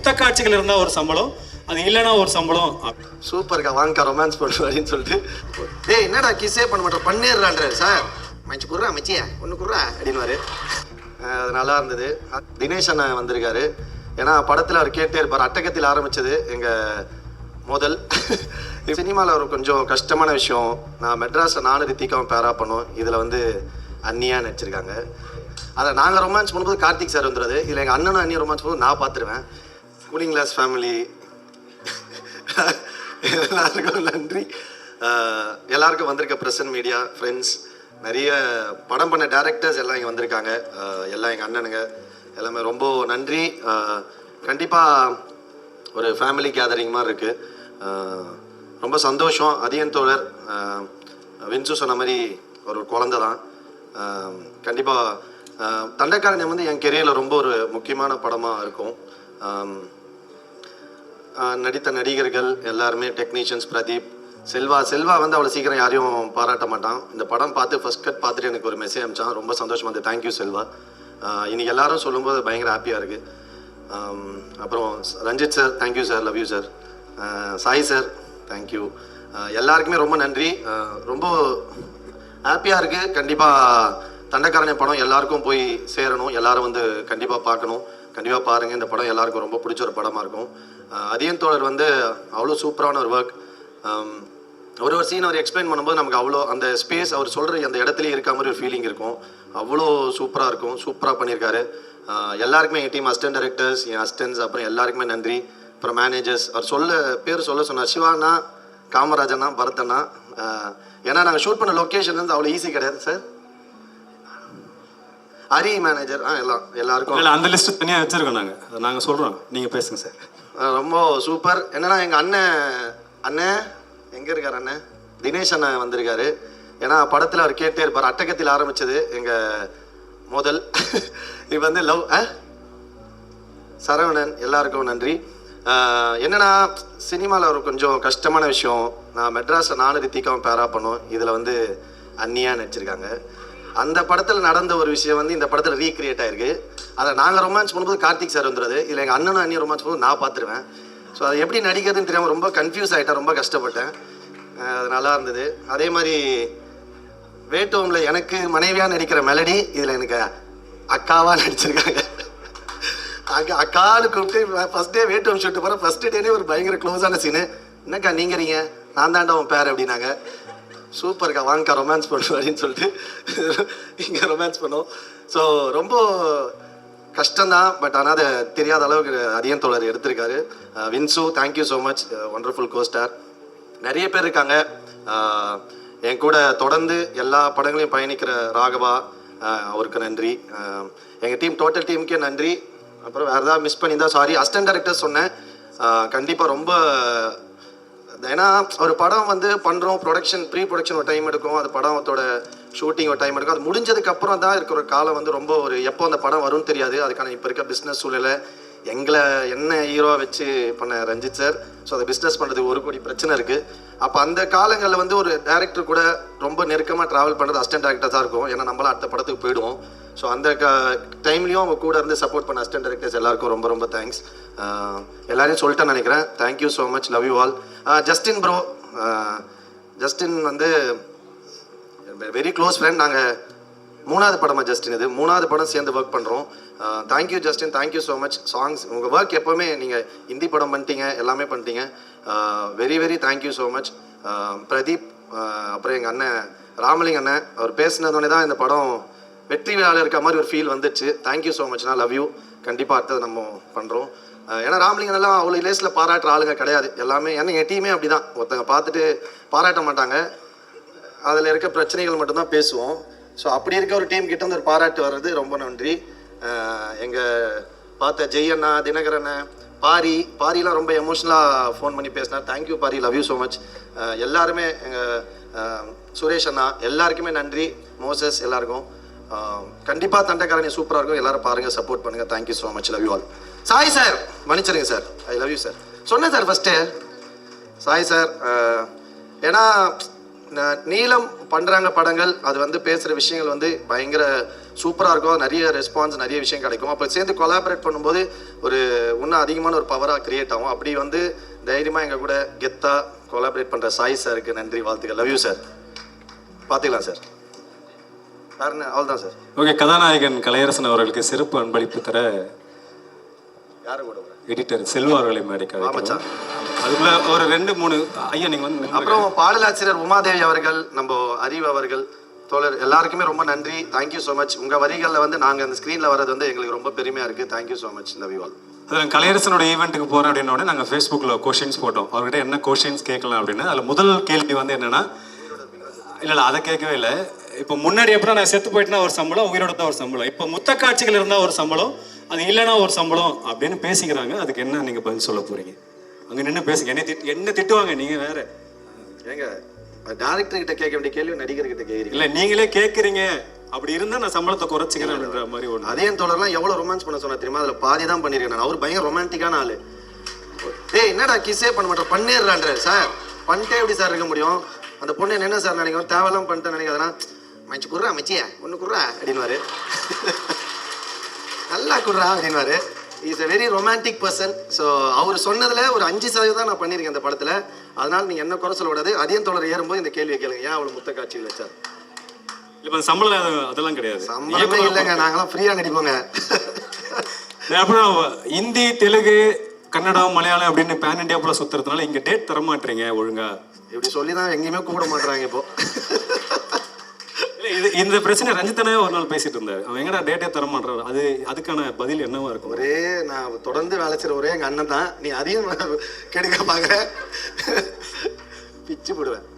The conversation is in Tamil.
ரத்த காட்சிகள் இருந்தால் ஒரு சம்பளம், அது இல்லைன்னா ஒரு சம்பளம். சூப்பர்க்கா, வாங்கக்கா ரொமான்ஸ் பண்ணுவோம் அப்படின்னு சொல்லிட்டு, டேய் என்னடா கிஸ்ஸே பண்ண மாட்டோம் பண்ணிடுறான்றாரு சார். மச்சி குர்றா மச்சியா ஒன்று குர்றா அப்படின்வாரு. அது நல்லா இருந்தது. தினேஷ் அண்ணன் வந்திருக்காரு. ஏன்னா படத்தில் அவர் கேட்டே இருப்பார். அட்டகத்தில் ஆரம்பித்தது எங்கள் முதல் சினிமாவில் ஒரு கொஞ்சம் கஷ்டமான விஷயம். நான் மெட்ராஸில் நானும் ரித்திகாவும் பேரா பண்ணோம். இதில் வந்து அண்ணியாக நடிச்சிருக்காங்க. அதை நாங்கள் ரொமான்ஸ் பண்ணும்போது கார்த்திக் சார் வந்துடுறது. இதில் எங்கள் அண்ணனும் அண்ணியும் ரொமான்ஸ் பண்ணும்போது நான் பார்த்துருவேன். கூலிங் கிளாஸ் ஃபேமிலி எல்லாருக்கும் நன்றி. எல்லாருக்கும் வந்திருக்க ப்ரெசன்ட் மீடியா ஃப்ரெண்ட்ஸ், நிறைய படம் பண்ண டேரக்டர்ஸ் எல்லாம் இங்கே வந்திருக்காங்க. எல்லாம் எங்கள் அண்ணனுங்க எல்லாமே ரொம்ப நன்றி. கண்டிப்பாக ஒரு ஃபேமிலி கேதரிங் மாதிரி இருக்குது. ரொம்ப சந்தோஷம். அதியன் தோழர் வின்சு சொன்ன மாதிரி ஒரு குழந்தை தான். கண்டிப்பாக தண்டைக்காரன் வந்து என் கெரியரில் ரொம்ப ஒரு முக்கியமான படமாக இருக்கும். நடித்த நடிகர்கள் எல்லாருமே, டெக்னீஷியன்ஸ், பிரதீப், செல்வா வந்து அவ்வளோ சீக்கிரம் யாரையும் பாராட்ட மாட்டான். இந்த படம் பார்த்து ஃபர்ஸ்ட் கட் பார்த்துட்டு எனக்கு ஒரு மெசேஜ் அனுப்பிச்சான். ரொம்ப சந்தோஷமாக இருந்தது. தேங்க்யூ செல்வா. இன்றைக்கி எல்லாரும் சொல்லும்போது பயங்கர ஹாப்பியாக இருக்குது. அப்புறம் Ranjith sir, thank you sir, love you sir. Sai sir, thank you. எல்லாருக்குமே ரொம்ப நன்றி. ரொம்ப ஹாப்பியாக இருக்குது. கண்டிப்பாக தண்டைக்காரன் படம் எல்லாருக்கும் போய் சேரணும். எல்லாரும் வந்து கண்டிப்பாக பார்க்கணும். கண்டிப்பாக பாருங்கள். இந்த படம் எல்லாருக்கும் ரொம்ப பிடிச்ச ஒரு படமாக இருக்கும். அதியன் தோழர் வந்து அவ்வளோ சூப்பரான ஒரு ஒர்க். ஒரு சீன் அவர் எக்ஸ்பிளைன் பண்ணும்போது நமக்கு அவ்வளோ அந்த ஸ்பேஸ் அவர் சொல்கிற அந்த இடத்துலையே இருக்க மாதிரி ஒரு ஃபீலிங் இருக்கும். அவ்வளோ சூப்பராக இருக்கும். சூப்பராக பண்ணியிருக்காரு. எல்லாருக்குமே எங்கள் டீம் அசிஸ்டன்ட் டைரக்டர்ஸ், என் அசிஸ்டன்ஸ், அப்புறம் எல்லாருக்குமே நன்றி. அப்புறம் மேனேஜர்ஸ். அவர் பேர் சொன்னார். சிவானா, காமராஜனா, பரதனா. ஏன்னா நாங்கள் ஷூட் பண்ண லொக்கேஷன் வந்து அவ்வளோ ஈஸி கிடையாது சார். ஹரி மேனேஜர், எல்லாருக்கும் அந்த லிஸ்ட் தனியாக வச்சுருக்கோம். நாங்கள் சொல்கிறோம், நீங்கள் பேசுங்க சார். ரொம்ப சூப்பர். என்னன்னா எங்கள் அண்ணன் எங்கே இருக்கார்? அண்ணன் தினேஷ் அண்ணன் வந்திருக்காரு. ஏன்னா படத்தில் அவர் கேட்டே இருப்பார். அட்டகத்தில் ஆரம்பித்தது எங்கள் முதல். இப்போ வந்து லவ் சரவணன். எல்லாருக்கும் நன்றி. என்னென்னா சினிமாவில் ஒரு கொஞ்சம் கஷ்டமான விஷயம். நான் மெட்ராஸில் நானும் ரித்திகாவும் பேரா பண்ணோம். இதில் வந்து அண்ணியாக நடிச்சிருக்காங்க. அந்த படத்தில் நடந்த ஒரு விஷயம் வந்து இந்த படத்தில் ரீக்ரியேட் ஆகிருக்கு. அதை நாங்கள் ரொமான்ஸ் பண்ணும்போது கார்த்திக் சார் வந்துடுறது. இதில் எங்கள் அண்ணனும் அண்ணியும் ரொமான்ஸ் பண்ணும்போது நான் பார்த்துருவேன். ஸோ அது எப்படி நடிக்கிறதுன்னு தெரியாமல் ரொம்ப கன்ஃபியூஸ் ஆகிட்டேன். ரொம்ப கஷ்டப்பட்டேன். அது நல்லா இருந்தது. அதே மாதிரி வேட்டோமில் எனக்கு மனைவியாக நடிக்கிற மெலடி இதில் எனக்கு அக்காவாக நடிச்சிருக்காங்க. அக்கான்னு கூப்பிட்டு ஃபஸ்ட் டே வேட்டோம் ஷூட்டு போகிறேன். ஃபஸ்ட்டு டேனே ஒரு பயங்கர க்ளோஸான சீனு. என்னக்கா நீங்கிறீங்க? நான் தாண்டா உன் பேர் அப்படின்னாங்க. சூப்பர்க்கா, வாங்கக்கா ரொமான்ஸ் பண்ணுவோம் அப்படின்னு சொல்லிட்டு இங்கே ரொமான்ஸ் பண்ணோம். ஸோ ரொம்ப கஷ்டம்தான். பட் ஆனால் அதை தெரியாத அளவுக்கு அதியன் தோழர் எடுத்திருக்காரு. Vinsu, thank you so much, wonderful co-star. நிறைய பேர் இருக்காங்க என் கூட தொடர்ந்து எல்லா படங்களையும் பயணிக்கிற ராகவா, அவருக்கு நன்றி. எங்கள் டீம் டோட்டல் டீமுக்கே நன்றி. அப்புறம் வேறு ஏதாவது மிஸ் பண்ணியிருந்தா சாரி. அசிஸ்டன்ட் டைரக்டர் சொன்னேன். கண்டிப்பாக ரொம்ப, ஏன்னா ஒரு படம் வந்து பண்ணுறோம், ப்ரீ ப்ரொடக்ஷன் ஒரு டைம் எடுக்கும். அது படத்தோட ஷூட்டிங் ஒரு டைம் எடுக்கும். அது முடிஞ்சதுக்கப்புறம் தான் இருக்கிற காலம் வந்து ரொம்ப ஒரு எப்போ அந்த படம் வரும்னு தெரியாது. அதுக்கான இப்போ இருக்க பிஸ்னஸ் சூழ்நிலை என்ன ஹீரோவை வச்சு பண்ண ரஞ்சித் சார். ஸோ அதை பிஸ்னஸ் பண்ணுறதுக்கு ஒரு கோடி பிரச்சனை இருக்குது. அப்போ அந்த காலங்களில் வந்து ஒரு டேரக்டர் கூட ரொம்ப நெருக்கமாக ட்ராவல் பண்ணுறது அசிஸ்டன்ட் டேரக்டர் தான் இருக்கும். ஏன்னா நம்மளாம் அடுத்த படத்துக்கு போயிடுவோம். ஸோ அந்த டைம்லேயும் அவங்க கூட இருந்து சப்போர்ட் பண்ண அசிஸ்டன்ட் டைரக்டர்ஸ் எல்லாருக்கும் ரொம்ப ரொம்ப தேங்க்ஸ். எல்லாரையும் சொல்லிட்டேன்னு நினைக்கிறேன். Thank you so much, love you all. Justin bro, Justin வந்து வெரி க்ளோஸ் ஃப்ரெண்ட். நாங்கள் 3வது படமாக ஜஸ்டின், இது 3வது படம் சேர்ந்து ஒர்க் பண்ணுறோம். Thank you Justin, thank you so much. Songs உங்கள் ஒர்க் எப்போவுமே நீங்கள் ஹிந்தி படம் பண்ணிட்டீங்க, எல்லாமே பண்ணிட்டீங்க. Very very thank you so much. Pradeep, அப்புறம் எங்கள் அண்ணன் ராமலிங்க அண்ணன், அவர் பேசினதோடனே தான் இந்த படம் வெற்றி விழாவில் இருக்க மாதிரி ஒரு ஃபீல் வந்துச்சு. தேங்க்யூ ஸோ மச்னா, லவ் யூ. கண்டிப்பாக அடுத்தது நம்ம பண்ணுறோம். ஏன்னா ராமலிங்கனெல்லாம் அவ்வளோ லேஸில் பாராட்டுற ஆளுங்க கிடையாது. எல்லாமே ஏன்னா என் டீமே அப்படி தான். ஒருத்தங்க பார்த்துட்டு பாராட்ட மாட்டாங்க. அதில் இருக்க பிரச்சனைகள் மட்டும்தான் பேசுவோம். ஸோ அப்படி இருக்க ஒரு டீம் கிட்ட வந்து ஒரு பாராட்டு வர்றது ரொம்ப நன்றி. எங்கள் பார்த்த ஜெய் அண்ணா, தினகர் அண்ணன், பாரிலாம் ரொம்ப எமோஷ்னலாக ஃபோன் பண்ணி பேசினார். Thank you Paari, love you so much. எல்லாருமே எங்கள் சுரேஷ் அண்ணா, எல்லாருக்குமே நன்றி. மோசஸ், எல்லாருக்கும் கண்டிப்பாக தண்டைக்காரன் சூப்பராக இருக்கும். எல்லாரும் பாருங்கள், சப்போர்ட் பண்ணுங்கள். Thank you so much, love you all. Sai sir, மன்னிச்சிருங்க sir, I love you sir. சொன்னேன் சார் ஃபஸ்ட்டு சாய் சார். ஏன்னா நீலம் பண்ணுறாங்க படங்கள், அது வந்து பேசுகிற விஷயங்கள் வந்து பயங்கர சூப்பராக இருக்கும், நிறைய ரெஸ்பான்ஸ், நிறைய விஷயம் கிடைக்கும். அப்போ சேர்ந்து கொலாபரேட் பண்ணும்போது ஒரு இன்னும் அதிகமான ஒரு பவராக க்ரியேட் ஆகும். அப்படி வந்து தைரியமாக எங்கள் கூட கெத்தாக கொலாபரேட் பண்ணுற சாய் சாருக்கு நன்றி, வாழ்த்துக்கள். Love you sir. பார்த்துக்கலாம் சார். வேறு என்ன, அவ்வளோதான் சார். ஓகே, கதாநாயகன் கலையரசன் அவர்களுக்கு சிறப்பு அன்பளிப்பு தர யாரும் கூட எடிட்டர் செல்வா அவர்களை மேடைக்கு அழைக்கிறோம். அதுக்குள்ள ஒரு 2-3 ஐயா நீங்கள் வந்து அப்புறம் பாடலாசிரியர் உமாதேவி அவர்கள், நம்ம அறிவு அவர்கள், தோழர் எல்லாருக்குமே ரொம்ப நன்றி. Thank you so much. உங்கள் வரிகளில் வந்து நாங்கள் அந்த ஸ்க்ரீனில் வர்றது வந்து எங்களுக்கு ரொம்ப பெருமையாக இருக்குது. Thank you so much. Love you all. அதில் கலையரசனோட ஈவெண்ட்டுக்கு போகிறோம் அப்படின்னோடனே நாங்கள் ஃபேஸ்புக்கில் கொஷின்ஸ் போட்டோம். அவர்கிட்ட என்ன கொஷின்ஸ் கேட்கலாம் அப்படின்னு. அதில் முதல் கேள்வி வந்து என்னென்னா, இல்லை அதை கேட்கவே இல்லை. இப்போ முன்னாடி எப்படின்னா நான் செத்து போயிட்டுனா ஒரு சம்பளம், உயிரோட தான் ஒரு சம்பளம். இப்போ முத்த காட்சிகள் இருந்தால் ஒரு சம்பளம், அது இல்லைன்னா ஒரு சம்பளம் அப்படின்னு பேசிக்கிறாங்க. அதுக்கு என்ன நீங்கள் பதில் சொல்ல போகிறீங்க? அங்கே நின்று பேசுங்க. என்ன திட்டுவாங்க, நீங்கள் வேற. ஏங்க டேரக்டர் கிட்ட கேட்க வேண்டிய கேள்வி நடிகர்கிட்ட கேட்குறீங்க. இல்லை நீங்களே கேட்குறீங்க. அப்படி இருந்தால் நான் சம்பளத்தை குறைச்சிக்கிறேன் அப்படின்ற மாதிரி ஒன்று. அதே தோழர்லாம் எவ்வளோ ரொமான்ஸ் பண்ண சொன்னா தெரியுமா? அதில் பாதி தான் பண்ணியிருக்கேன் நான். அவர் பயங்கர ரொமான்டிக்கான ஆள். ஏய் என்னடா கிஸ்ஸே பண்ண மாட்டேன், பண்ணிடுறான்றாரு சார். பண்ணிட்டே எப்படி சார் இருக்க முடியும்? அந்த பொண்ணு என்ன சார் நினைக்கிறோம், தேவையெல்லாம் பண்ணிட்டேன் நினைக்காதுன்னா, மச்சி குர்றா மச்சியா ஒன்று குர்றா அப்படின்வாரு. நல்லா குர்றா அப்படின்வாரு. Is a very romantic person. So அவர் சொன்னதில் ஒரு 5% தான் நான் பண்ணியிருக்கேன் இந்த படத்தில். அதனால் நீங்கள் என்ன குறை சொல்லக்கூடாது. அதையும் தொடர் ஏறும்போது இந்த கேள்வியை கேளுங்க, ஏன் அவ்வளோ முத்த காட்சிகள் வச்சார்? இப்போ சம்பளம் அதெல்லாம் கிடையாது, சம்பளமே இல்லைங்க, நாங்களாம் ஃப்ரீயாக நடிப்போங்க. அப்புறம் ஹிந்தி, தெலுங்கு, கன்னடம், மலையாளம் அப்படின்னு பேன் இண்டியா போல சுற்றுறதுனால இங்கே டேட் தர மாட்டீங்க ஒழுங்கா. இப்படி சொல்லி தான் எங்கேயுமே கூப்பிட மாட்டுறாங்க இப்போ. இல்லை இந்த பிரச்சனை ரஞ்சித்தனே ஒரு நாள் பேசிட்டு இருந்தார். அவன் எங்கடா டேட்டே தர மாட்டாரு. அதுக்கான பதில் என்னவா இருக்கும்? ஒரே நான் தொடர்ந்து வேலை செய்கிற ஒரே எங்கள் அண்ணன் தான். நீ அதையும் கெடுக்க பார்க்குற, பிச்சு போடுவேன்.